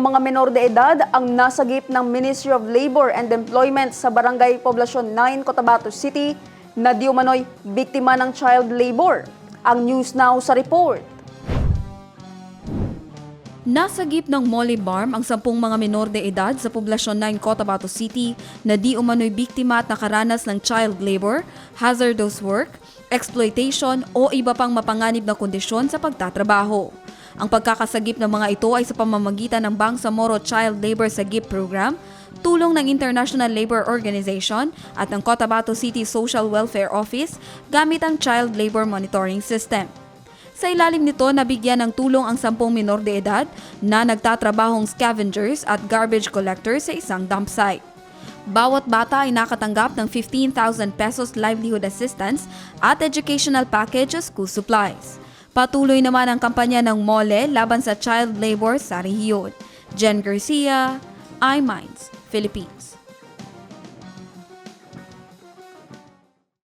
mga menor de edad ang nasagip ng Ministry of Labor and Employment sa Barangay Poblacion 9, Cotabato City na di umano'y biktima ng child labor. Ang News Now sa report. Nasagip ng Molly Barm ang 10 mga menor de edad sa Poblacion 9, Cotabato City na di umano'y biktima at nakaranas ng child labor, hazardous work, exploitation o iba pang mapanganib na kondisyon sa pagtatrabaho. Ang pagkakasagip ng mga ito ay sa pamamagitan ng Bangsamoro Child Labor Sagip Program, tulong ng International Labor Organization at ng Cotabato City Social Welfare Office gamit ang Child Labor Monitoring System. Sa ilalim nito, nabigyan ng tulong ang 10 menor de edad na nagtatrabahong scavengers at garbage collectors sa isang dump site. Bawat bata ay nakatanggap ng 15,000 pesos livelihood assistance at educational package of school supplies. Patuloy naman ang kampanya ng MOLE laban sa child labor sa rehiyon. Jen Garcia, iMinds, Philippines.